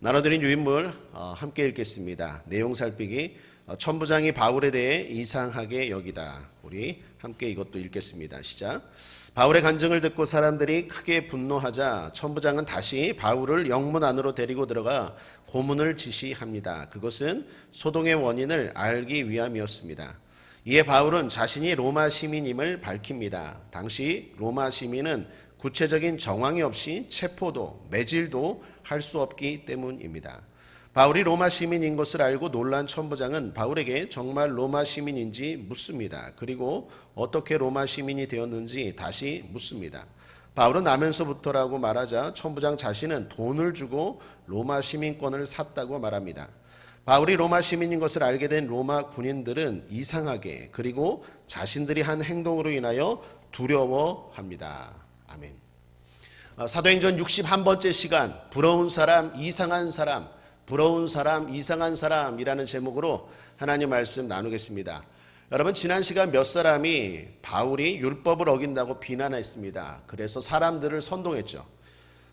나눠드린 유인물 함께 읽겠습니다. 내용 살피기. 천부장이 바울에 대해 이상하게 여기다. 우리 함께 이것도 읽겠습니다. 시작. 바울의 간증을 듣고 사람들이 크게 분노하자 천부장은 다시 바울을 영문 안으로 데리고 들어가 고문을 지시합니다. 그것은 소동의 원인을 알기 위함이었습니다. 이에 바울은 자신이 로마 시민임을 밝힙니다. 당시 로마 시민은 구체적인 정황이 없이 체포도 매질도 할 수 없기 때문입니다. 바울이 로마 시민인 것을 알고 놀란 천부장은 바울에게 정말 로마 시민인지 묻습니다. 그리고 어떻게 로마 시민이 되었는지 다시 묻습니다. 바울은 나면서부터라고 말하자 천부장 자신은 돈을 주고 로마 시민권을 샀다고 말합니다. 바울이 로마 시민인 것을 알게 된 로마 군인들은 이상하게 그리고 자신들이 한 행동으로 인하여 두려워합니다. 아멘. 사도행전 61번째 시간 부러운 사람, 이상한 사람, 부러운 사람, 이상한 사람이라는 제목으로 하나님 말씀 나누겠습니다. 여러분, 지난 시간 몇 사람이 바울이 율법을 어긴다고 비난했습니다. 그래서 사람들을 선동했죠.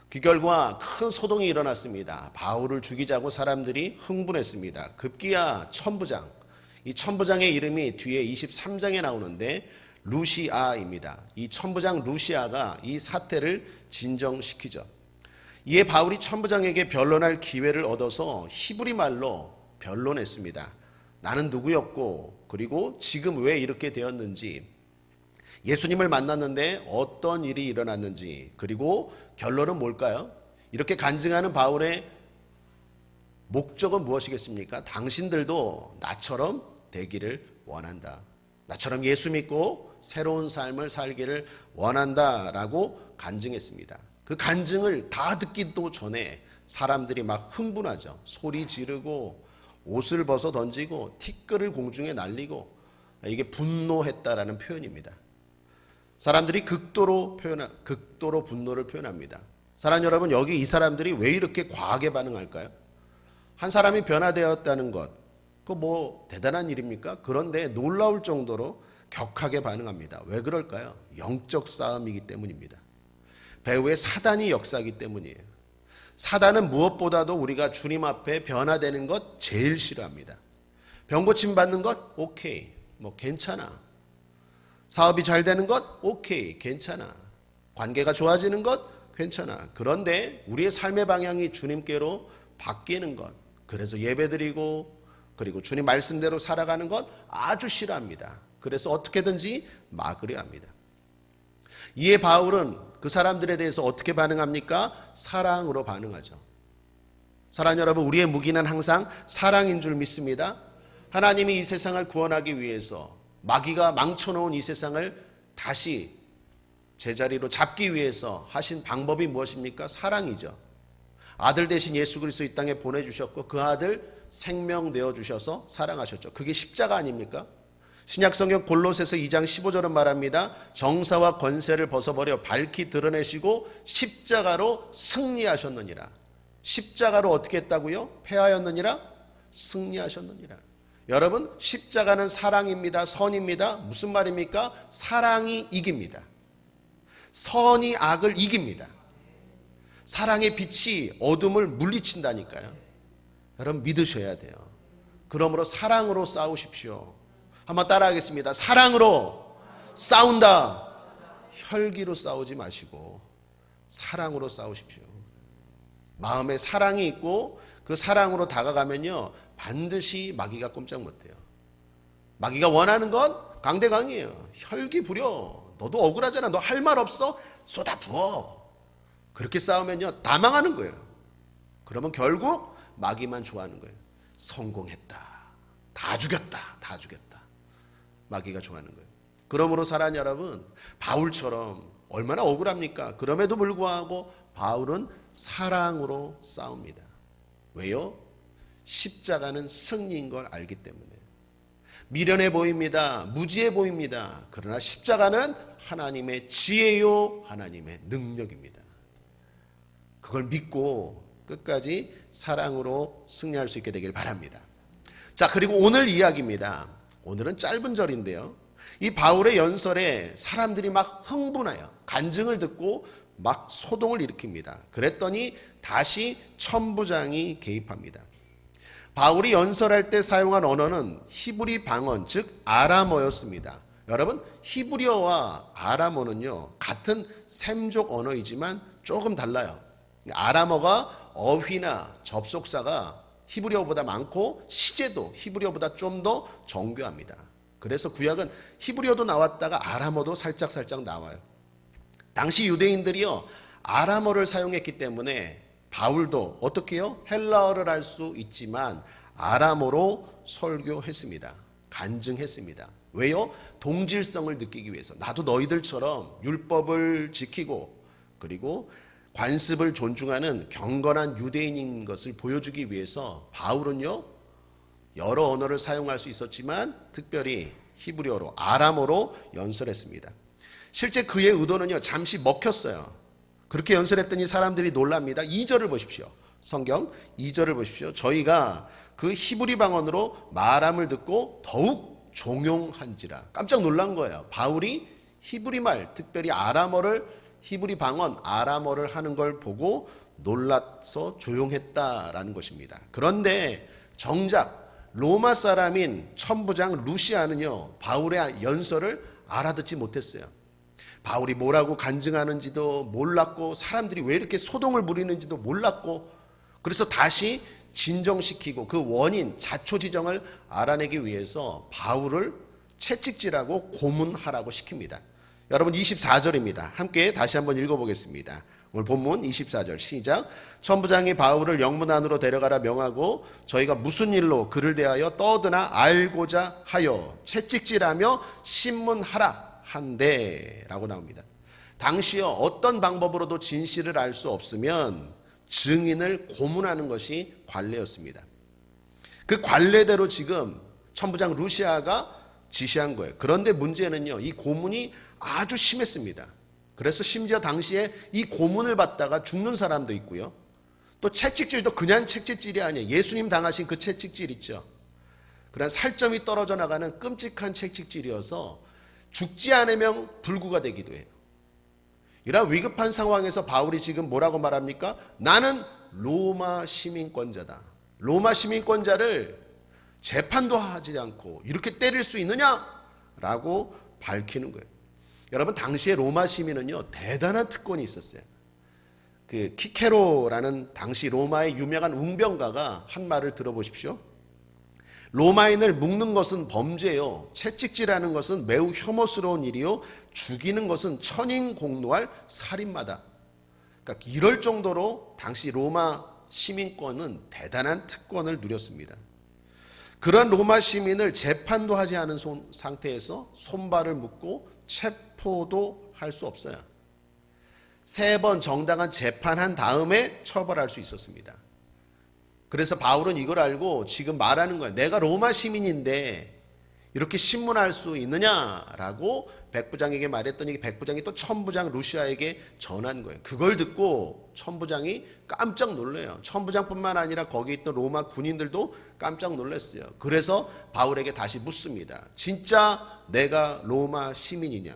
그 결과 큰 소동이 일어났습니다. 바울을 죽이자고 사람들이 흥분했습니다. 급기야 천부장, 이 천부장의 이름이 뒤에 23장에 나오는데 루시아입니다. 이 천부장 루시아가 이 사태를 진정시키죠. 이에 바울이 천부장에게 변론할 기회를 얻어서 히브리 말로 변론했습니다. 나는 누구였고 그리고 지금 왜 이렇게 되었는지, 예수님을 만났는데 어떤 일이 일어났는지, 그리고 결론은 뭘까요? 이렇게 간증하는 바울의 목적은 무엇이겠습니까? 당신들도 나처럼 되기를 원한다. 나처럼 예수 믿고 새로운 삶을 살기를 원한다라고 간증했습니다. 그 간증을 다 듣기도 전에 사람들이 막 흥분하죠. 소리 지르고 옷을 벗어 던지고 티끌을 공중에 날리고, 이게 분노했다라는 표현입니다. 사람들이 극도로 분노를 표현합니다. 사랑 여러분, 여기 이 사람들이 왜 이렇게 과하게 반응할까요? 한 사람이 변화되었다는 것, 그거 뭐 대단한 일입니까? 그런데 놀라울 정도로 격하게 반응합니다. 왜 그럴까요? 영적 싸움이기 때문입니다. 배후에 사단이 역사하기 때문이에요. 사단은 무엇보다도 우리가 주님 앞에 변화되는 것 제일 싫어합니다. 병 고침 받는 것 오케이, 뭐 괜찮아. 사업이 잘 되는 것 오케이, 괜찮아. 관계가 좋아지는 것 괜찮아. 그런데 우리의 삶의 방향이 주님께로 바뀌는 것, 그래서 예배드리고 그리고 주님 말씀대로 살아가는 것 아주 싫어합니다. 그래서 어떻게든지 막으려 합니다. 이에 바울은 그 사람들에 대해서 어떻게 반응합니까? 사랑으로 반응하죠. 사랑 여러분, 우리의 무기는 항상 사랑인 줄 믿습니다. 하나님이 이 세상을 구원하기 위해서 마귀가 망쳐놓은 이 세상을 다시 제자리로 잡기 위해서 하신 방법이 무엇입니까? 사랑이죠. 아들 대신 예수 그리스도 이 땅에 보내주셨고 그 아들 생명 내어주셔서 사랑하셨죠. 그게 십자가 아닙니까? 신약성경 골로새서 2장 15절은 말합니다. 정사와 권세를 벗어버려 밝히 드러내시고 십자가로 승리하셨느니라. 십자가로 어떻게 했다고요? 패하였느니라? 승리하셨느니라. 여러분, 십자가는 사랑입니다. 선입니다. 무슨 말입니까? 사랑이 이깁니다. 선이 악을 이깁니다. 사랑의 빛이 어둠을 물리친다니까요. 여러분, 믿으셔야 돼요. 그러므로 사랑으로 싸우십시오. 한번 따라하겠습니다. 사랑으로 싸운다. 혈기로 싸우지 마시고 사랑으로 싸우십시오. 마음에 사랑이 있고 그 사랑으로 다가가면요, 반드시 마귀가 꼼짝 못해요. 마귀가 원하는 건 강대강이에요. 혈기 부려. 너도 억울하잖아. 너 할 말 없어? 쏟아 부어. 그렇게 싸우면요, 다 망하는 거예요. 그러면 결국 마귀만 좋아하는 거예요. 성공했다. 다 죽였다. 다 죽였다. 마귀가 좋아하는 거예요. 그러므로 사랑 여러분, 바울처럼 얼마나 억울합니까? 그럼에도 불구하고 바울은 사랑으로 싸웁니다. 왜요? 십자가는 승리인 걸 알기 때문에. 미련해 보입니다. 무지해 보입니다. 그러나 십자가는 하나님의 지혜요, 하나님의 능력입니다. 그걸 믿고 끝까지 사랑으로 승리할 수 있게 되길 바랍니다. 자, 그리고 오늘 이야기입니다. 오늘은 짧은 절인데요, 이 바울의 연설에 사람들이 막 흥분해요. 간증을 듣고 막 소동을 일으킵니다. 그랬더니 다시 천부장이 개입합니다. 바울이 연설할 때 사용한 언어는 히브리 방언, 즉 아람어였습니다. 여러분, 히브리어와 아람어는요, 같은 셈족 언어이지만 조금 달라요. 아람어가 어휘나 접속사가 히브리어보다 많고 시제도 히브리어보다 좀 더 정교합니다. 그래서 구약은 히브리어도 나왔다가 아람어도 살짝 나와요. 당시 유대인들이요, 아람어를 사용했기 때문에 바울도 어떻게 해요? 헬라어를 할 수 있지만 아람어로 설교했습니다. 간증했습니다. 왜요? 동질성을 느끼기 위해서. 나도 너희들처럼 율법을 지키고 그리고 관습을 존중하는 경건한 유대인인 것을 보여주기 위해서 바울은요, 여러 언어를 사용할 수 있었지만 특별히 히브리어로 아람어로 연설했습니다. 실제 그의 의도는요, 잠시 먹혔어요. 그렇게 연설했더니 사람들이 놀랍니다. 2절을 보십시오. 성경 2절을 보십시오. 저희가 그 히브리 방언으로 말함을 듣고 더욱 종용한지라. 깜짝 놀란 거예요. 바울이 히브리 말, 특별히 아람어를, 히브리 방언 아람어를 하는 걸 보고 놀라서 조용했다라는 것입니다. 그런데 정작 로마 사람인 천부장 루시아는요, 바울의 연설을 알아듣지 못했어요. 바울이 뭐라고 간증하는지도 몰랐고 사람들이 왜 이렇게 소동을 부리는지도 몰랐고, 그래서 다시 진정시키고 그 원인, 자초지정을 알아내기 위해서 바울을 채찍질하고 고문하라고 시킵니다. 여러분 24절입니다. 함께 다시 한번 읽어보겠습니다. 오늘 본문 24절 시작. 천부장이 바울을 영문 안으로 데려가라 명하고 저희가 무슨 일로 그를 대하여 떠드나 알고자 하여 채찍질하며 신문하라 한대 라고 나옵니다. 당시요, 어떤 방법으로도 진실을 알 수 없으면 증인을 고문하는 것이 관례였습니다. 그 관례대로 지금 천부장 루시아가 지시한 거예요. 그런데 문제는요, 이 고문이 아주 심했습니다. 그래서 심지어 당시에 이 고문을 받다가 죽는 사람도 있고요. 또 채찍질도 그냥 채찍질이 아니에요. 예수님 당하신 그 채찍질 있죠. 그런 살점이 떨어져 나가는 끔찍한 채찍질이어서 죽지 않으면 불구가 되기도 해요. 이런 위급한 상황에서 바울이 지금 뭐라고 말합니까? 나는 로마 시민권자다. 로마 시민권자를 재판도 하지 않고 이렇게 때릴 수 있느냐라고 밝히는 거예요. 여러분, 당시에 로마 시민은요, 대단한 특권이 있었어요. 그 키케로라는 당시 로마의 유명한 웅병가가 한 말을 들어보십시오. 로마인을 묶는 것은 범죄요, 채찍질하는 것은 매우 혐오스러운 일이요, 죽이는 것은 천인공노할 살인마다. 그러니까 이럴 정도로 당시 로마 시민권은 대단한 특권을 누렸습니다. 그런 로마 시민을 재판도 하지 않은 상태에서 손발을 묶고 체포도 할 수 없어요. 3번 정당한 재판한 다음에 처벌할 수 있었습니다. 그래서 바울은 이걸 알고 지금 말하는 거예요. 내가 로마 시민인데 이렇게 신문할 수 있느냐라고 백부장에게 말했더니 백부장이 또 천부장 루시아에게 전한 거예요. 그걸 듣고 천부장이 깜짝 놀래요. 천부장뿐만 아니라 거기 있던 로마 군인들도 깜짝 놀랐어요. 그래서 바울에게 다시 묻습니다. 진짜 내가 로마 시민이냐?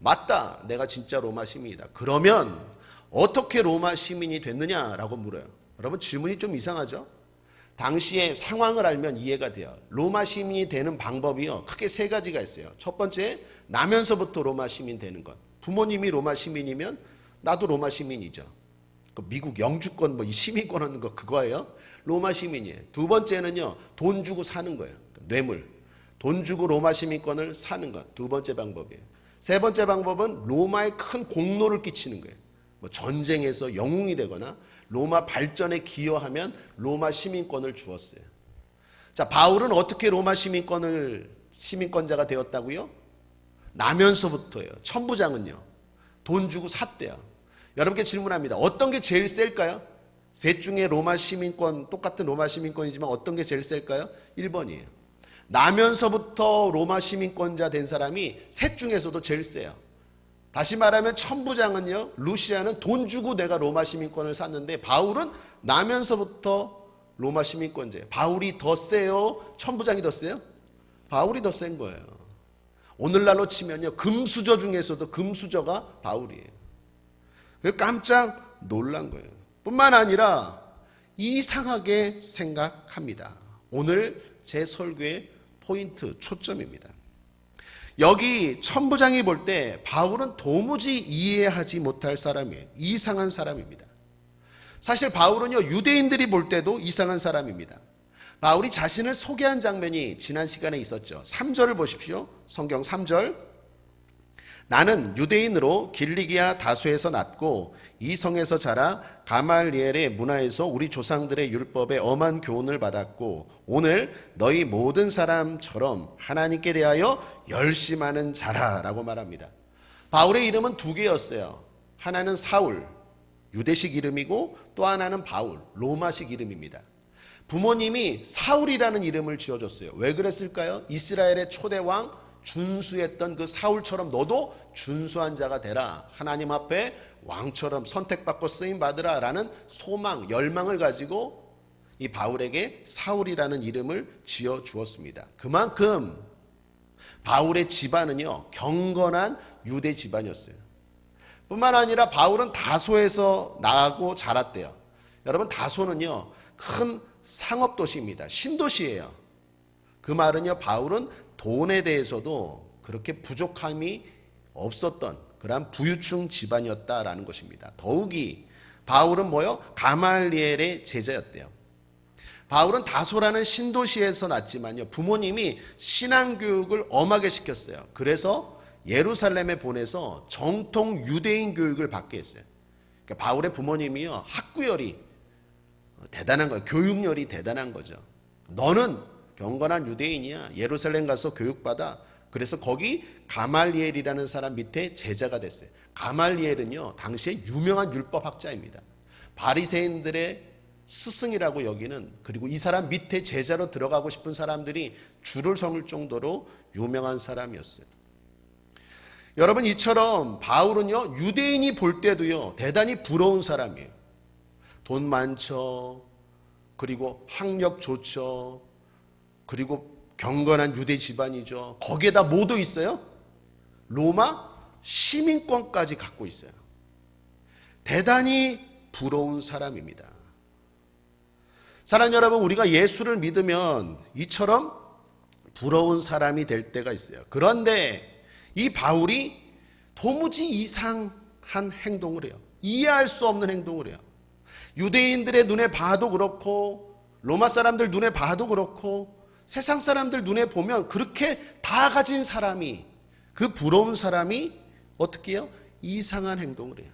맞다, 내가 진짜 로마 시민이다. 그러면 어떻게 로마 시민이 됐느냐라고 물어요. 여러분, 질문이 좀 이상하죠? 당시의 상황을 알면 이해가 돼요. 로마 시민이 되는 방법이요, 크게 3가지가 있어요. 첫 번째, 나면서부터 로마 시민 되는 것. 부모님이 로마 시민이면 나도 로마 시민이죠. 그 미국 영주권 이 시민권 하는 거 그거예요. 로마 시민이에요. 두 번째는요, 돈 주고 사는 거예요. 뇌물. 돈 주고 로마 시민권을 사는 것. 두 번째 방법이에요. 세 번째 방법은 로마에 큰 공로를 끼치는 거예요. 전쟁에서 영웅이 되거나 로마 발전에 기여하면 로마 시민권을 주었어요. 자, 바울은 어떻게 로마 시민권자가 되었다고요? 나면서부터예요. 천부장은요, 돈 주고 샀대요. 여러분께 질문합니다. 어떤 게 제일 셀까요? 셋 중에 로마 시민권, 똑같은 로마 시민권이지만 어떤 게 제일 셀까요? 1번이에요. 나면서부터 로마 시민권자 된 사람이 셋 중에서도 제일 세요. 다시 말하면 천부장은요, 루시아는 돈 주고 내가 로마 시민권을 샀는데 바울은 나면서부터 로마 시민권자예요. 바울이 더 세요? 천부장이 더 세요? 바울이 더 센 거예요. 오늘날로 치면요, 금수저 중에서도 금수저가 바울이에요. 깜짝 놀란 거예요. 뿐만 아니라 이상하게 생각합니다. 오늘 제 설교의 포인트, 초점입니다. 여기 천부장이 볼 때 바울은 도무지 이해하지 못할 사람이에요. 이상한 사람입니다. 사실 바울은요, 유대인들이 볼 때도 이상한 사람입니다. 바울이 자신을 소개한 장면이 지난 시간에 있었죠. 3절을 보십시오. 성경 3절. 나는 유대인으로 길리기아 다소에서 났고 이 성에서 자라 가말리엘의 문화에서 우리 조상들의 율법에 엄한 교훈을 받았고 오늘 너희 모든 사람처럼 하나님께 대하여 열심하는 자라라고 말합니다. 바울의 이름은 두 개였어요. 하나는 사울, 유대식 이름이고 또 하나는 바울, 로마식 이름입니다. 부모님이 사울이라는 이름을 지어줬어요. 왜 그랬을까요? 이스라엘의 초대왕 준수했던 그 사울처럼 너도 준수한 자가 되라. 하나님 앞에 왕처럼 선택받고 쓰임받으라 라는 소망, 열망을 가지고 이 바울에게 사울이라는 이름을 지어주었습니다. 그만큼 바울의 집안은요, 경건한 유대 집안이었어요. 뿐만 아니라 바울은 다소에서 나고 자랐대요. 여러분, 다소는요, 큰 상업도시입니다. 신도시예요. 그 말은요, 바울은 돈에 대해서도 그렇게 부족함이 없었던 그러한 부유층 집안이었다라는 것입니다. 더욱이 바울은 뭐요? 가말리엘의 제자였대요. 바울은 다소라는 신도시에서 났지만요, 부모님이 신앙교육을 엄하게 시켰어요. 그래서 예루살렘에 보내서 정통 유대인 교육을 받게 했어요. 그러니까 바울의 부모님이요, 학구열이 대단한 거예요. 교육열이 대단한 거죠. 너는 경건한 유대인이야. 예루살렘 가서 교육받아. 그래서 거기 가말리엘이라는 사람 밑에 제자가 됐어요. 가말리엘은요, 당시에 유명한 율법학자입니다. 바리새인들의 스승이라고 여기는, 그리고 이 사람 밑에 제자로 들어가고 싶은 사람들이 줄을 서물 정도로 유명한 사람이었어요. 여러분, 이처럼 바울은요, 유대인이 볼 때도요, 대단히 부러운 사람이에요. 돈 많죠. 그리고 학력 좋죠. 그리고 경건한 유대 집안이죠. 거기에다 뭐도 있어요? 로마 시민권까지 갖고 있어요. 대단히 부러운 사람입니다. 사랑하는 여러분, 우리가 예수를 믿으면 이처럼 부러운 사람이 될 때가 있어요. 그런데 이 바울이 도무지 이상한 행동을 해요. 이해할 수 없는 행동을 해요. 유대인들의 눈에 봐도 그렇고 로마 사람들 눈에 봐도 그렇고 세상 사람들 눈에 보면 그렇게 다 가진 사람이, 그 부러운 사람이 어떻게 해요? 이상한 행동을 해요.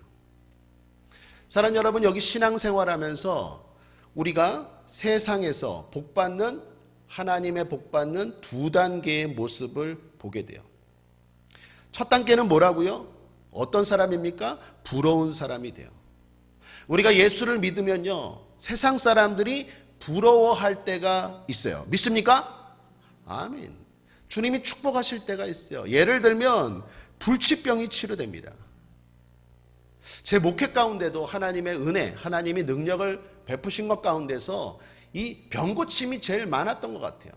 사랑하는 여러분, 여기 신앙생활하면서 우리가 세상에서 복받는, 하나님의 복받는 두 단계의 모습을 보게 돼요. 첫 단계는 뭐라고요? 어떤 사람입니까? 부러운 사람이 돼요. 우리가 예수를 믿으면요, 세상 사람들이 부러워할 때가 있어요. 믿습니까? 아멘. 주님이 축복하실 때가 있어요. 예를 들면 불치병이 치료됩니다. 제 목회 가운데도 하나님의 은혜, 하나님이 능력을 베푸신 것 가운데서 이 병고침이 제일 많았던 것 같아요.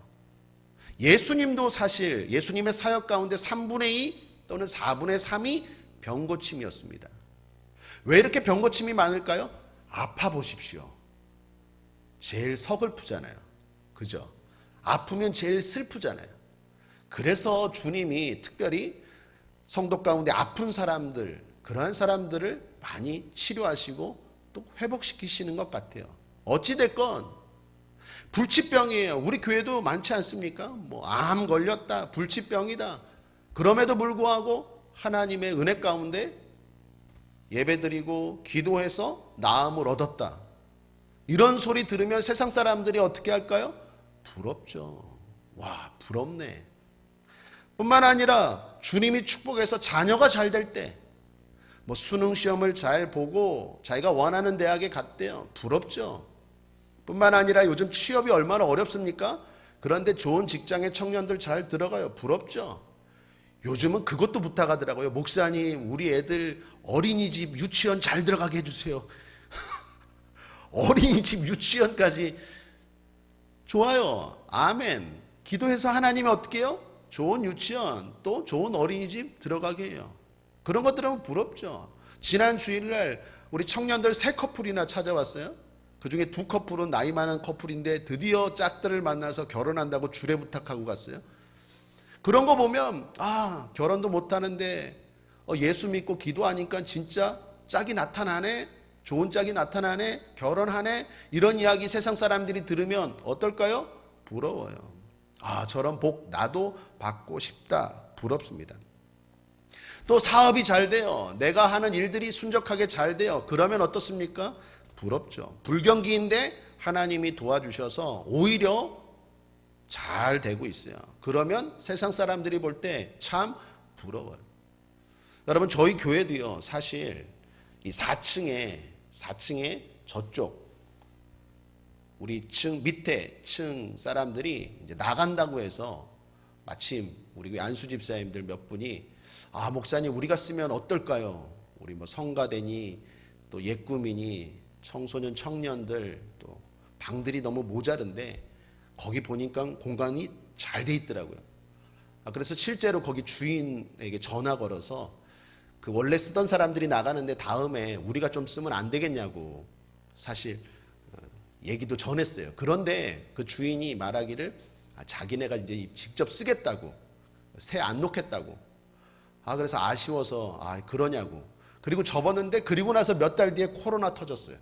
예수님도 사실 예수님의 사역 가운데 3분의 2 또는 4분의 3이 병고침이었습니다. 왜 이렇게 병고침이 많을까요? 아파 보십시오. 제일 서글프잖아요. 그죠? 아프면 제일 슬프잖아요. 그래서 주님이 특별히 성도 가운데 아픈 사람들, 그러한 사람들을 많이 치료하시고 또 회복시키시는 것 같아요. 어찌됐건 불치병이에요. 우리 교회도 많지 않습니까? 뭐 암 걸렸다, 불치병이다. 그럼에도 불구하고 하나님의 은혜 가운데 예배드리고 기도해서 나음을 얻었다. 이런 소리 들으면 세상 사람들이 어떻게 할까요? 부럽죠. 와, 부럽네. 뿐만 아니라 주님이 축복해서 자녀가 잘 될 때, 뭐 수능 시험을 잘 보고 자기가 원하는 대학에 갔대요. 부럽죠. 뿐만 아니라 요즘 취업이 얼마나 어렵습니까? 그런데 좋은 직장에 청년들 잘 들어가요. 부럽죠. 요즘은 그것도 부탁하더라고요. 목사님, 우리 애들 어린이집, 유치원 잘 들어가게 해주세요. 어린이집, 유치원까지. 좋아요. 아멘. 기도해서 하나님이 어떻게 해요? 좋은 유치원, 또 좋은 어린이집 들어가게 해요. 그런 것 들으면 부럽죠. 지난 주일날 우리 청년들 3커플이나 찾아왔어요. 그중에 2커플은 나이 많은 커플인데 드디어 짝들을 만나서 결혼한다고 주례 부탁하고 갔어요. 그런 거 보면 결혼도 못하는데 예수 믿고 기도하니까 진짜 짝이 나타나네, 좋은 짝이 나타나네, 결혼하네, 이런 이야기 세상 사람들이 들으면 어떨까요? 부러워요. 저런 복 나도 받고 싶다. 부럽습니다. 또 사업이 잘 돼요. 내가 하는 일들이 순적하게 잘 돼요. 그러면 어떻습니까? 부럽죠. 불경기인데 하나님이 도와주셔서 오히려 잘 되고 있어요. 그러면 세상 사람들이 볼 때 참 부러워요. 여러분, 저희 교회도요, 사실 이 4층에 저쪽 우리 밑에 층 사람들이 이제 나간다고 해서 마침 우리 안수 집사님들 몇 분이 목사님 우리가 쓰면 어떨까요? 우리 뭐 성가대니 또 예꾸미니 청소년 청년들 또 방들이 너무 모자른데 거기 보니까 공간이 잘 돼 있더라고요. 그래서 실제로 거기 주인에게 전화 걸어서 그 원래 쓰던 사람들이 나가는데 다음에 우리가 좀 쓰면 안 되겠냐고 사실 얘기도 전했어요. 그런데 그 주인이 말하기를 자기네가 이제 직접 쓰겠다고, 새 안 놓겠다고. 그래서 아쉬워서 그러냐고. 그리고 접었는데 그리고 나서 몇 달 뒤에 코로나 터졌어요.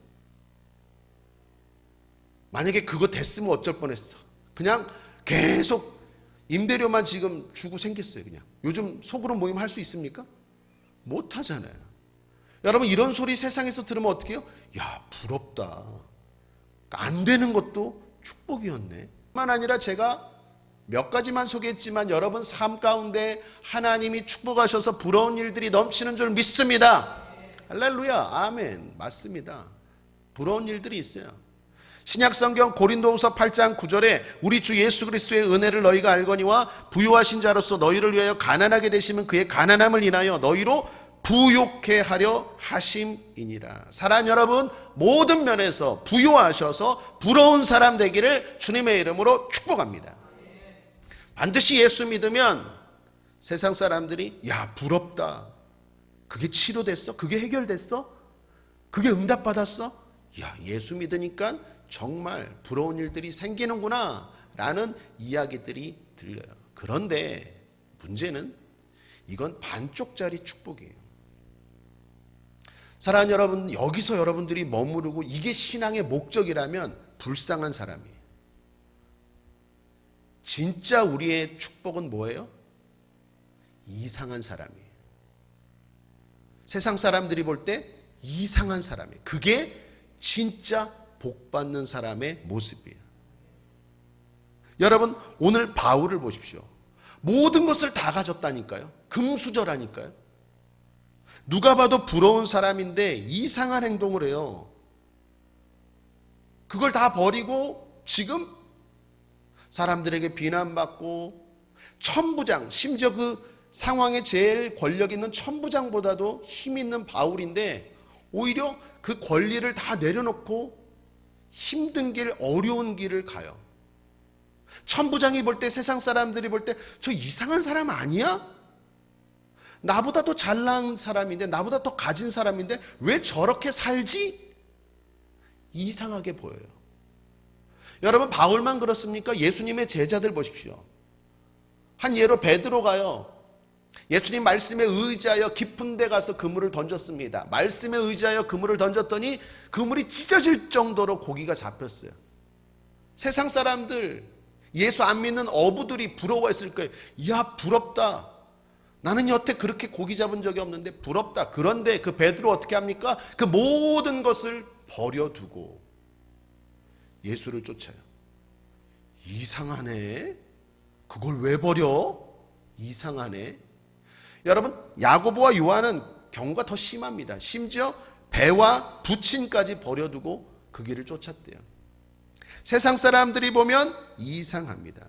만약에 그거 됐으면 어쩔 뻔했어. 그냥 계속 임대료만 지금 주고 생겼어요. 그냥 요즘 소그룹 모임 할 수 있습니까? 못 하잖아요. 여러분, 이런 소리 세상에서 들으면 어떻게 해요? 야, 부럽다. 안 되는 것도 축복이었네. 뿐만 아니라 제가 몇 가지만 소개했지만 여러분 삶 가운데 하나님이 축복하셔서 부러운 일들이 넘치는 줄 믿습니다. 할렐루야, 아멘. 맞습니다. 부러운 일들이 있어요. 신약성경 고린도후서 8장 9절에 우리 주 예수 그리스도의 은혜를 너희가 알거니와 부유하신 자로서 너희를 위하여 가난하게 되시면 그의 가난함을 인하여 너희로 부욕해 하려 하심이니라. 사랑 여러분, 모든 면에서 부유하셔서 부러운 사람 되기를 주님의 이름으로 축복합니다. 반드시 예수 믿으면 세상 사람들이 야, 부럽다. 그게 치료됐어? 그게 해결됐어? 그게 응답받았어? 야, 예수 믿으니까 정말 부러운 일들이 생기는구나 라는 이야기들이 들려요. 그런데 문제는 이건 반쪽짜리 축복이에요. 사랑하는 여러분, 여기서 여러분들이 머무르고 이게 신앙의 목적이라면 불쌍한 사람이에요. 진짜 우리의 축복은 뭐예요? 이상한 사람이에요. 세상 사람들이 볼 때 이상한 사람이에요. 그게 진짜 복받는 사람의 모습이에요. 여러분, 오늘 바울을 보십시오. 모든 것을 다 가졌다니까요. 금수저라니까요. 누가 봐도 부러운 사람인데 이상한 행동을 해요. 그걸 다 버리고 지금 사람들에게 비난받고 천부장, 심지어 그 상황에 제일 권력 있는 천부장보다도 힘 있는 바울인데 오히려 그 권리를 다 내려놓고 힘든 길, 어려운 길을 가요. 천부장이 볼 때, 세상 사람들이 볼 때 저 이상한 사람 아니야? 나보다 더 잘난 사람인데, 나보다 더 가진 사람인데 왜 저렇게 살지? 이상하게 보여요. 여러분, 바울만 그렇습니까? 예수님의 제자들 보십시오. 한 예로 베드로가요, 예수님 말씀에 의지하여 깊은 데 가서 그물을 던졌습니다. 말씀에 의지하여 그물을 던졌더니 그물이 찢어질 정도로 고기가 잡혔어요. 세상 사람들, 예수 안 믿는 어부들이 부러워했을 거예요. 이야, 부럽다. 나는 여태 그렇게 고기 잡은 적이 없는데 부럽다. 그런데 그 베드로 어떻게 합니까? 그 모든 것을 버려두고 예수를 쫓아요. 이상하네. 그걸 왜 버려? 이상하네. 여러분, 야고보와 요한은 경우가 더 심합니다. 심지어 배와 부친까지 버려두고 그 길을 쫓았대요. 세상 사람들이 보면 이상합니다.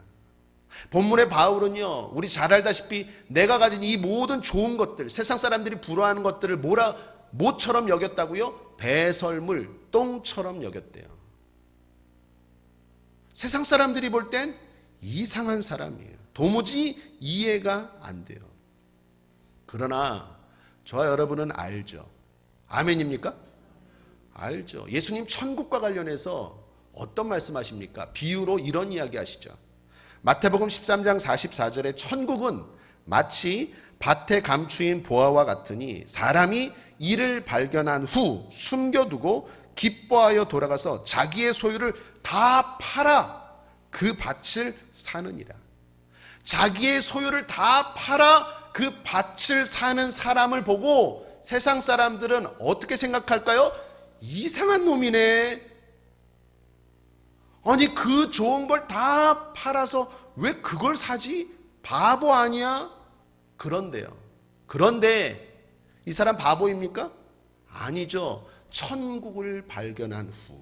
본문의 바울은요, 우리 잘 알다시피 내가 가진 이 모든 좋은 것들, 세상 사람들이 부러워하는 것들을 뭐처럼 여겼다고요? 배설물, 똥처럼 여겼대요. 세상 사람들이 볼 땐 이상한 사람이에요. 도무지 이해가 안 돼요. 그러나 저와 여러분은 알죠. 아멘입니까? 알죠. 예수님 천국과 관련해서 어떤 말씀하십니까? 비유로 이런 이야기 하시죠. 마태복음 13장 44절에 천국은 마치 밭에 감추인 보화와 같으니 사람이 이를 발견한 후 숨겨두고 기뻐하여 돌아가서 자기의 소유를 다 팔아 그 밭을 사느니라. 자기의 소유를 다 팔아 그 밭을 사는 사람을 보고 세상 사람들은 어떻게 생각할까요? 이상한 놈이네. 아니 그 좋은 걸 다 팔아서 왜 그걸 사지? 바보 아니야? 그런데 이 사람 바보입니까? 아니죠. 천국을 발견한 후.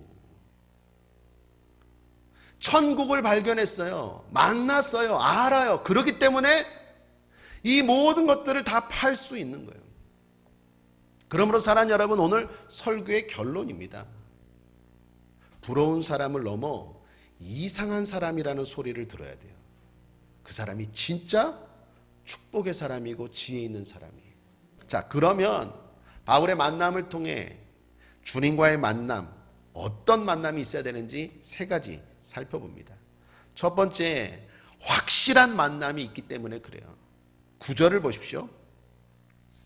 천국을 발견했어요. 만났어요. 알아요. 그렇기 때문에 이 모든 것들을 다 팔 수 있는 거예요. 그러므로 사랑하는 여러분, 오늘 설교의 결론입니다. 부러운 사람을 넘어 이상한 사람이라는 소리를 들어야 돼요. 그 사람이 진짜 축복의 사람이고 지혜 있는 사람이에요. 자, 그러면 바울의 만남을 통해 주님과의 만남, 어떤 만남이 있어야 되는지 세 가지 살펴봅니다. 첫 번째, 확실한 만남이 있기 때문에 그래요. 9절을 보십시오.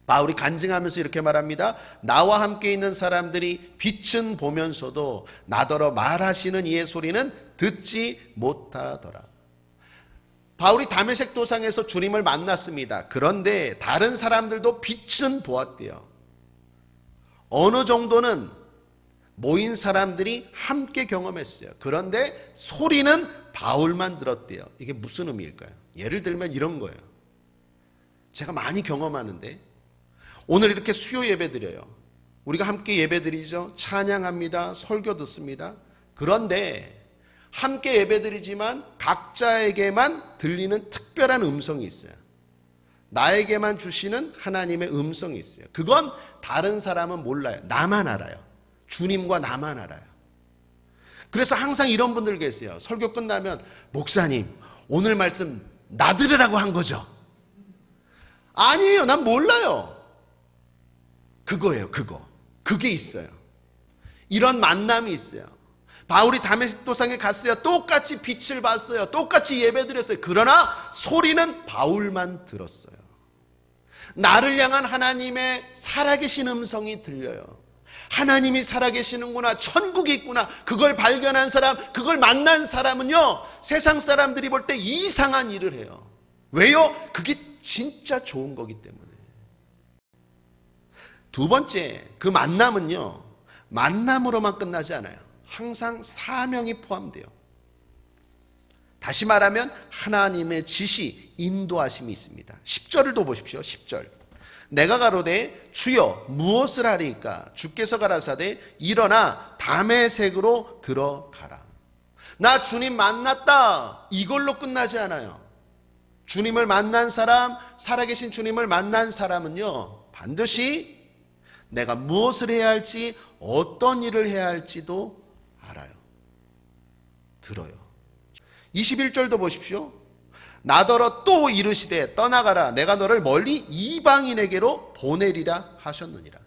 바울이 간증하면서 이렇게 말합니다. 나와 함께 있는 사람들이 빛은 보면서도 나더러 말하시는 이의 소리는 듣지 못하더라. 바울이 다메섹 도상에서 주님을 만났습니다. 그런데 다른 사람들도 빛은 보았대요. 어느 정도는 모인 사람들이 함께 경험했어요. 그런데 소리는 바울만 들었대요. 이게 무슨 의미일까요? 예를 들면 이런 거예요. 제가 많이 경험하는데 오늘 이렇게 수요 예배 드려요. 우리가 함께 예배 드리죠. 찬양합니다. 설교 듣습니다. 그런데 함께 예배 드리지만 각자에게만 들리는 특별한 음성이 있어요. 나에게만 주시는 하나님의 음성이 있어요. 그건 다른 사람은 몰라요. 나만 알아요. 주님과 나만 알아요. 그래서 항상 이런 분들 계세요. 설교 끝나면 목사님 오늘 말씀 나 들으라고 한 거죠? 아니에요. 난 몰라요. 그거예요. 그게 있어요. 이런 만남이 있어요. 바울이 다메섹 도상에 갔어요. 똑같이 빛을 봤어요. 똑같이 예배드렸어요. 그러나 소리는 바울만 들었어요. 나를 향한 하나님의 살아계신 음성이 들려요. 하나님이 살아계시는구나. 천국이 있구나. 그걸 발견한 사람, 그걸 만난 사람은요, 세상 사람들이 볼 때 이상한 일을 해요. 왜요? 그게 진짜 좋은 거기 때문에. 두 번째, 그 만남은요, 만남으로만 끝나지 않아요. 항상 사명이 포함돼요. 다시 말하면 하나님의 지시, 인도하심이 있습니다. 10절을 또 보십시오. 10절. 내가 가로되 주여 무엇을 하리까? 주께서 가라사대 일어나 다메섹으로 들어가라. 나 주님 만났다. 이걸로 끝나지 않아요. 주님을 만난 사람, 살아계신 주님을 만난 사람은요, 반드시 내가 무엇을 해야 할지, 어떤 일을 해야 할지도 알아요. 들어요. 21절도 보십시오. 나더러 또 이르시되 떠나가라. 내가 너를 멀리 이방인에게로 보내리라 하셨느니라.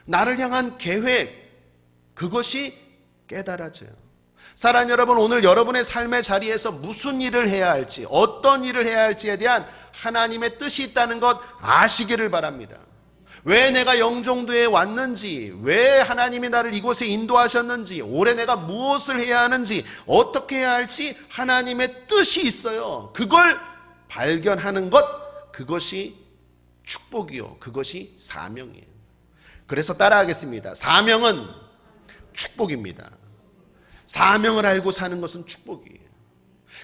나를 향한 계획, 그것이 깨달아져요. 사랑하는 여러분, 오늘 여러분의 삶의 자리에서 무슨 일을 해야 할지, 어떤 일을 해야 할지에 대한 하나님의 뜻이 있다는 것 아시기를 바랍니다. 왜 내가 영종도에 왔는지, 왜 하나님이 나를 이곳에 인도하셨는지, 올해 내가 무엇을 해야 하는지, 어떻게 해야 할지 하나님의 뜻이 있어요. 그걸 발견하는 것, 그것이 축복이요. 그것이 사명이에요. 그래서 따라하겠습니다. 사명은 축복입니다. 사명을 알고 사는 것은 축복이에요.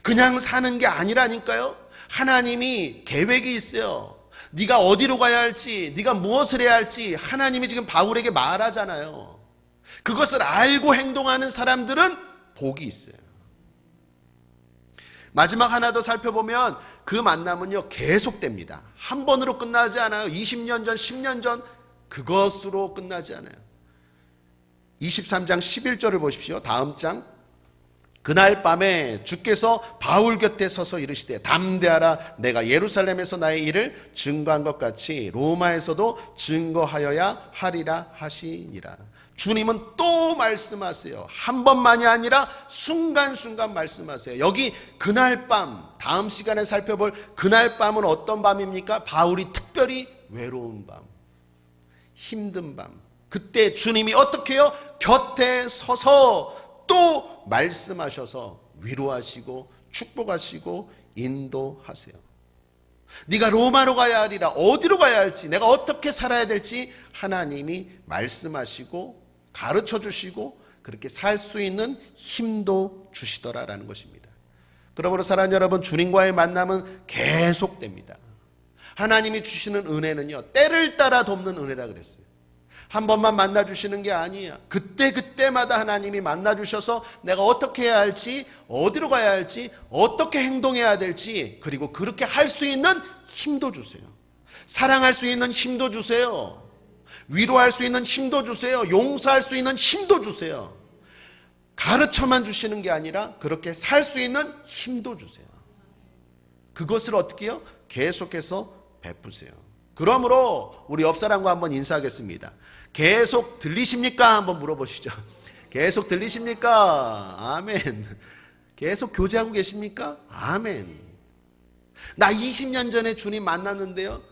그냥 사는 게 아니라니까요. 하나님이 계획이 있어요. 네가 어디로 가야 할지, 네가 무엇을 해야 할지 하나님이 지금 바울에게 말하잖아요. 그것을 알고 행동하는 사람들은 복이 있어요. 마지막 하나 더 살펴보면 그 만남은요, 계속됩니다. 한 번으로 끝나지 않아요. 20년 전, 10년 전, 그것으로 끝나지 않아요. 23장 11절을 보십시오. 다음 장. 그날 밤에 주께서 바울 곁에 서서 이르시되 담대하라 내가 예루살렘에서 나의 일을 증거한 것 같이 로마에서도 증거하여야 하리라 하시니라. 주님은 또 말씀하세요. 한 번만이 아니라 순간순간 말씀하세요. 여기 그날 밤, 다음 시간에 살펴볼 그날 밤은 어떤 밤입니까? 바울이 특별히 외로운 밤, 힘든 밤. 그때 주님이 어떻게 해요? 곁에 서서 또 말씀하셔서 위로하시고 축복하시고 인도하세요. 네가 로마로 가야 하리라. 어디로 가야 할지, 내가 어떻게 살아야 될지 하나님이 말씀하시고 가르쳐 주시고 그렇게 살 수 있는 힘도 주시더라라는 것입니다. 그러므로 사랑하는 여러분, 주님과의 만남은 계속됩니다. 하나님이 주시는 은혜는요, 때를 따라 돕는 은혜라 그랬어요. 한 번만 만나 주시는 게 아니에요. 그때마다 하나님이 만나 주셔서 내가 어떻게 해야 할지, 어디로 가야 할지, 어떻게 행동해야 될지, 그리고 그렇게 할 수 있는 힘도 주세요. 사랑할 수 있는 힘도 주세요. 위로할 수 있는 힘도 주세요. 용서할 수 있는 힘도 주세요. 가르쳐만 주시는 게 아니라 그렇게 살 수 있는 힘도 주세요. 그것을 어떻게 해요? 계속해서 베푸세요. 그러므로 우리 옆 사람과 한번 인사하겠습니다. 계속 들리십니까? 한번 물어보시죠. 계속 들리십니까? 아멘. 계속 교제하고 계십니까? 아멘. 나 20년 전에 주님 만났는데요.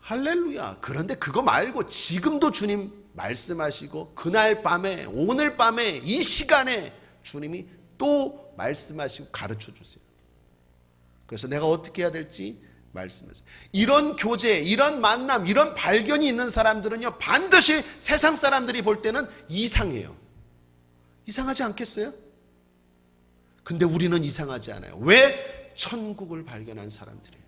할렐루야. 그런데 그거 말고 지금도 주님 말씀하시고 그날 밤에, 오늘 밤에, 이 시간에 주님이 또 말씀하시고 가르쳐 주세요. 그래서 내가 어떻게 해야 될지 말씀하세요. 이런 교제, 이런 만남, 이런 발견이 있는 사람들은요, 반드시 세상 사람들이 볼 때는 이상해요. 이상하지 않겠어요? 근데 우리는 이상하지 않아요. 왜? 천국을 발견한 사람들이에요.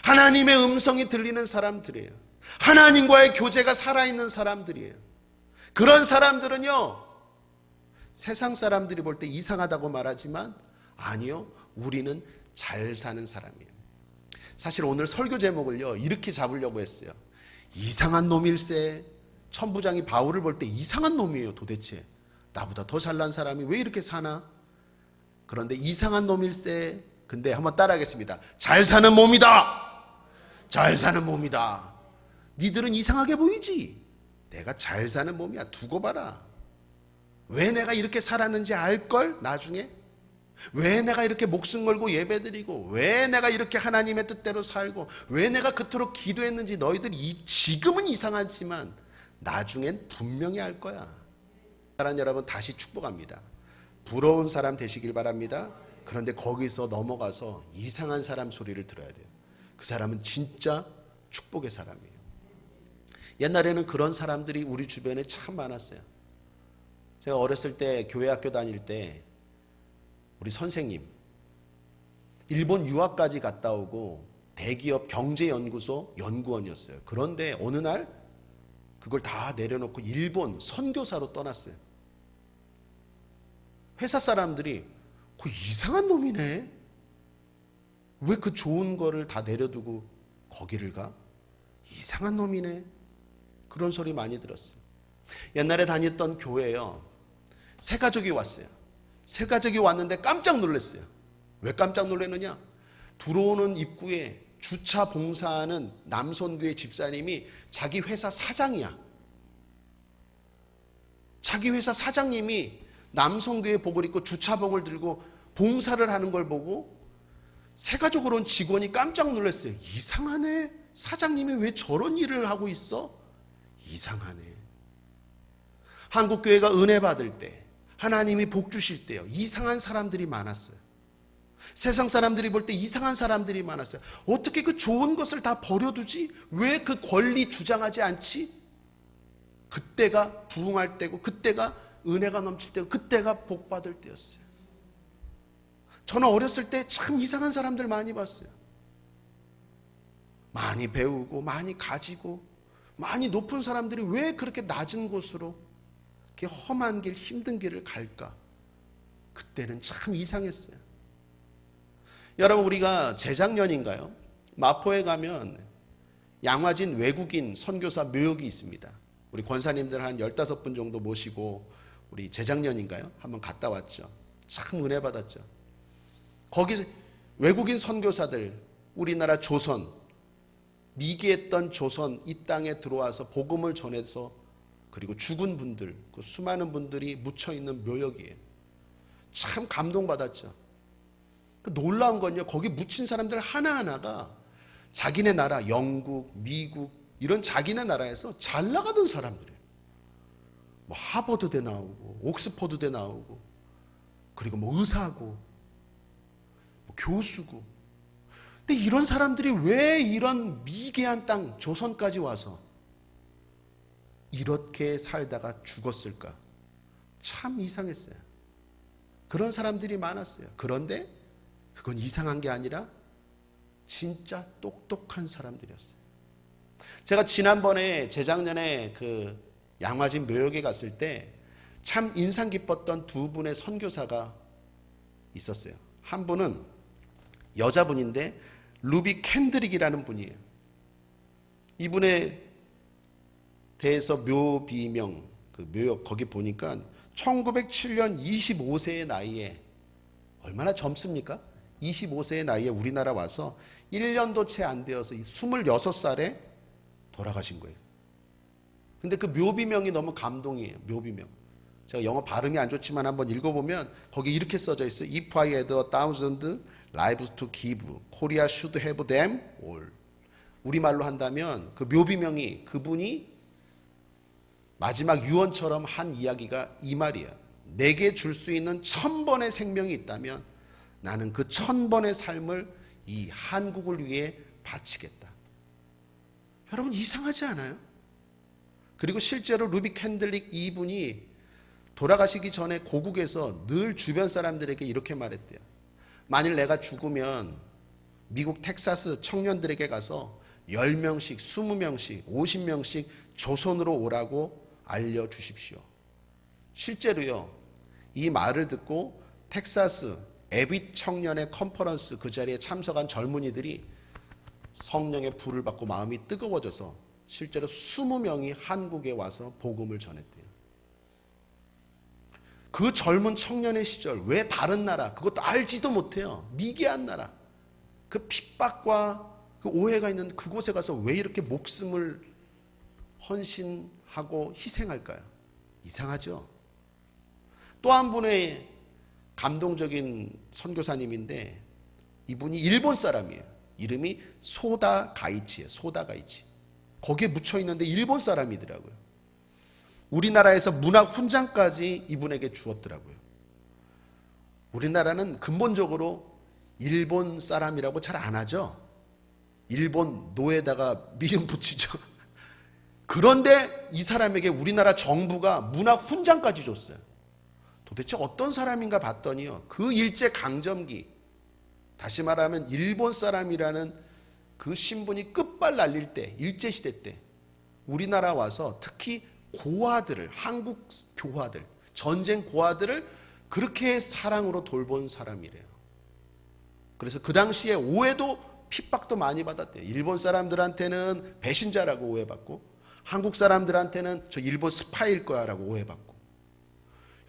하나님의 음성이 들리는 사람들이에요. 하나님과의 교제가 살아있는 사람들이에요. 그런 사람들은요, 세상 사람들이 볼 때 이상하다고 말하지만 아니요, 우리는 잘 사는 사람이에요. 사실 오늘 설교 제목을요, 이렇게 잡으려고 했어요. 이상한 놈일세. 천부장이 바울을 볼 때 이상한 놈이에요. 도대체 나보다 더 잘난 사람이 왜 이렇게 사나? 그런데 이상한 놈일세. 근데 한번 따라하겠습니다. 잘 사는 몸이다. 잘 사는 몸이다. 니들은 이상하게 보이지? 내가 잘 사는 몸이야. 두고 봐라. 왜 내가 이렇게 살았는지 알걸? 나중에? 왜 내가 이렇게 목숨 걸고 예배드리고, 왜 내가 이렇게 하나님의 뜻대로 살고, 왜 내가 그토록 기도했는지 너희들이 지금은 이상하지만 나중엔 분명히 알 거야. 사랑하는 여러분, 다시 축복합니다. 부러운 사람 되시길 바랍니다. 그런데 거기서 넘어가서 이상한 사람 소리를 들어야 돼요. 그 사람은 진짜 축복의 사람이에요. 옛날에는 그런 사람들이 우리 주변에 참 많았어요. 제가 어렸을 때 교회 학교 다닐 때 우리 선생님 일본 유학까지 갔다 오고 대기업 경제연구소 연구원이었어요. 그런데 어느 날 그걸 다 내려놓고 일본 선교사로 떠났어요. 회사 사람들이 그 이상한 놈이네. 왜 그 좋은 거를 다 내려두고 거기를 가? 이상한 놈이네. 그런 소리 많이 들었어요. 옛날에 다녔던 교회에요, 새 가족이 왔어요. 새 가족이 왔는데 깜짝 놀랐어요. 왜 깜짝 놀랐느냐? 들어오는 입구에 주차 봉사하는 남선교회 집사님이 자기 회사 사장이야. 자기 회사 사장님이 남성교회 복을 입고 주차봉을 들고 봉사를 하는 걸 보고 새 가족으로 온 직원이 깜짝 놀랐어요. 이상하네. 사장님이 왜 저런 일을 하고 있어? 이상하네. 한국교회가 은혜 받을 때, 하나님이 복 주실 때요, 이상한 사람들이 많았어요. 세상 사람들이 볼 때 이상한 사람들이 많았어요. 어떻게 그 좋은 것을 다 버려두지? 왜 그 권리 주장하지 않지? 그때가 부흥할 때고, 그때가 은혜가 넘칠 때고, 그때가 복 받을 때였어요. 저는 어렸을 때 참 이상한 사람들 많이 봤어요. 많이 배우고 많이 가지고 많이 높은 사람들이 왜 그렇게 낮은 곳으로 이렇게 험한 길, 힘든 길을 갈까? 그때는 참 이상했어요. 여러분, 우리가 재작년인가요? 마포에 가면 양화진 외국인 선교사 묘역이 있습니다. 우리 권사님들 한 15분 정도 모시고 우리 재작년인가요? 한번 갔다 왔죠. 참 은혜 받았죠. 거기 외국인 선교사들, 우리나라 조선, 미개했던 조선 이 땅에 들어와서 복음을 전해서 그리고 죽은 분들, 그 수많은 분들이 묻혀있는 묘역이에요. 참 감동받았죠. 그 놀라운 건요, 거기 묻힌 사람들 하나하나가 자기네 나라, 영국, 미국 이런 자기네 나라에서 잘 나가던 사람들이에요. 뭐 하버드대 나오고 옥스퍼드대 나오고 그리고 뭐 의사고 뭐 교수고. 근데 이런 사람들이 왜 이런 미개한 땅 조선까지 와서 이렇게 살다가 죽었을까? 참 이상했어요. 그런 사람들이 많았어요. 그런데 그건 이상한 게 아니라 진짜 똑똑한 사람들이었어요. 제가 지난번에 재작년에 그 양화진 묘역에 갔을 때 참 인상 깊었던 두 분의 선교사가 있었어요. 한 분은 여자분인데 루비 캔드릭이라는 분이에요. 이분에 대해서 묘비명, 그 묘역 거기 보니까 1907년 25세의 나이에, 얼마나 젊습니까? 25세의 나이에 우리나라 와서 1년도 채 안 되어서 26살에 돌아가신 거예요. 근데 그 묘비명이 너무 감동이에요. 묘비명. 제가 영어 발음이 안 좋지만 한번 읽어보면 거기 이렇게 써져 있어요. If I had 1,000 lives to give, Korea should have them all. 우리말로 한다면 그 묘비명이, 그분이 마지막 유언처럼 한 이야기가 이 말이에요. 내게 줄 수 있는 1000번의 생명이 있다면 나는 그 1000번의 삶을 이 한국을 위해 바치겠다. 여러분 이상하지 않아요? 그리고 실제로 루비 캔들릭 이분이 돌아가시기 전에 고국에서 늘 주변 사람들에게 이렇게 말했대요. 만일 내가 죽으면 미국 텍사스 청년들에게 가서 10명씩, 20명씩, 50명씩 조선으로 오라고 알려주십시오. 실제로요, 이 말을 듣고 텍사스 에빗 청년의 컨퍼런스 그 자리에 참석한 젊은이들이 성령의 불을 받고 마음이 뜨거워져서 실제로 20명이 한국에 와서 복음을 전했대요. 그 젊은 청년의 시절, 왜 다른 나라, 그것도 알지도 못해요. 미개한 나라, 그 핍박과 그 오해가 있는 그곳에 가서 왜 이렇게 목숨을 헌신하고 희생할까요? 이상하죠? 또 한 분의 감동적인 선교사님인데 이분이 일본 사람이에요. 이름이 소다 가이치예요. 소다 가이치. 거기에 묻혀 있는데 일본 사람이더라고요. 우리나라에서 문학 훈장까지 이분에게 주었더라고요. 우리나라는 근본적으로 일본 사람이라고 잘 안 하죠. 일본 노에다가 미음 붙이죠. 그런데 이 사람에게 우리나라 정부가 문학 훈장까지 줬어요. 도대체 어떤 사람인가 봤더니요, 그 일제 강점기, 다시 말하면 일본 사람이라는 그 신분이 끝발 날릴 때, 일제시대 때 우리나라 와서 특히 고아들을, 한국 교화들, 전쟁 고아들을 그렇게 사랑으로 돌본 사람이래요. 그래서 그 당시에 오해도 핍박도 많이 받았대요. 일본 사람들한테는 배신자라고 오해받고, 한국 사람들한테는 저 일본 스파이일 거야 라고 오해받고.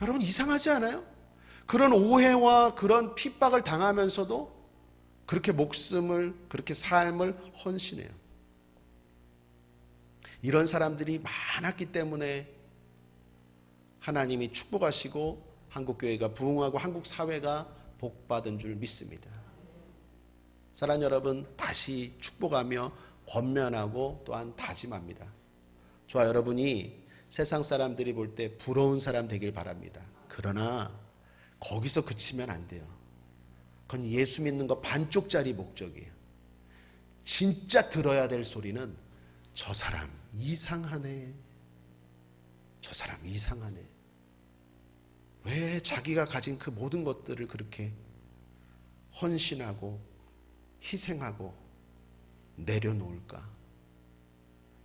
여러분 이상하지 않아요? 그런 오해와 그런 핍박을 당하면서도 그렇게 목숨을, 그렇게 삶을 헌신해요. 이런 사람들이 많았기 때문에 하나님이 축복하시고 한국교회가 부흥하고 한국 사회가 복받은 줄 믿습니다. 사랑하는 여러분, 다시 축복하며 권면하고 또한 다짐합니다. 저와 여러분이 세상 사람들이 볼 때 부러운 사람 되길 바랍니다. 그러나 거기서 그치면 안 돼요. 그건 예수 믿는 거 반쪽짜리 목적이에요. 진짜 들어야 될 소리는 저 사람 이상하네. 저 사람 이상하네. 왜 자기가 가진 그 모든 것들을 그렇게 헌신하고 희생하고 내려놓을까?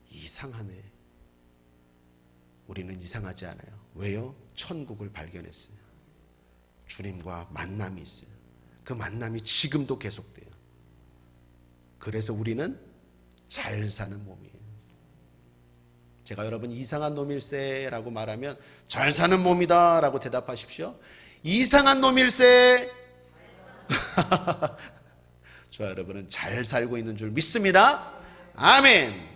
이상하네. 우리는 이상하지 않아요. 왜요? 천국을 발견했어요. 주님과 만남이 있어요. 그 만남이 지금도 계속돼요. 그래서 우리는 잘 사는 몸이에요. 제가 여러분 이상한 놈일세라고 말하면 잘 사는 몸이다 라고 대답하십시오. 이상한 놈일세. 저와 여러분은 잘 살고 있는 줄 믿습니다. 아멘.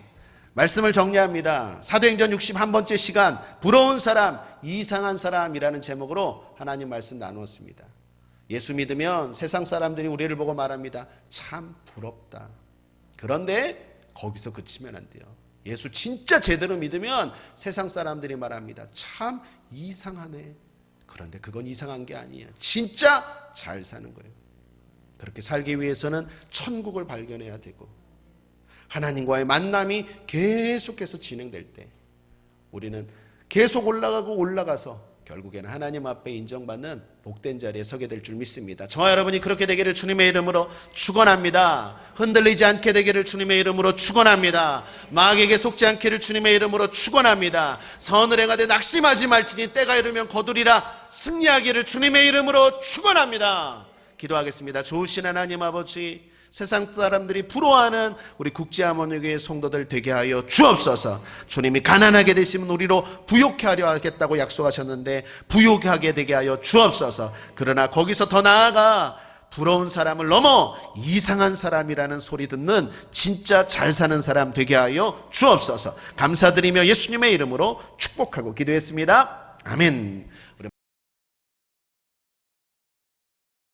말씀을 정리합니다. 사도행전 61번째 시간, 부러운 사람, 이상한 사람이라는 제목으로 하나님 말씀 나누었습니다. 예수 믿으면 세상 사람들이 우리를 보고 말합니다. 참 부럽다. 그런데 거기서 그치면 안 돼요. 예수 진짜 제대로 믿으면 세상 사람들이 말합니다. 참 이상하네. 그런데 그건 이상한 게 아니에요. 진짜 잘 사는 거예요. 그렇게 살기 위해서는 천국을 발견해야 되고 하나님과의 만남이 계속해서 진행될 때 우리는 계속 올라가서 결국에는 하나님 앞에 인정받는 복된 자리에 서게 될 줄 믿습니다. 저와 여러분이 그렇게 되기를 주님의 이름으로 축원합니다. 흔들리지 않게 되기를 주님의 이름으로 축원합니다. 마귀에게 속지 않기를 주님의 이름으로 축원합니다. 선을 행하되 낙심하지 말지니 때가 이르면 거두리라 승리하기를 주님의 이름으로 축원합니다. 기도하겠습니다. 좋으신 하나님 아버지, 세상 사람들이 부러워하는 우리 국제하모니교회 성도들 되게 하여 주옵소서. 주님이 가난하게 되시면 우리로 부욕해 하려 하겠다고 약속하셨는데 부욕하게 되게 하여 주옵소서. 그러나 거기서 더 나아가 부러운 사람을 넘어 이상한 사람이라는 소리 듣는 진짜 잘 사는 사람 되게 하여 주옵소서. 감사드리며 예수님의 이름으로 축복하고 기도했습니다. 아멘.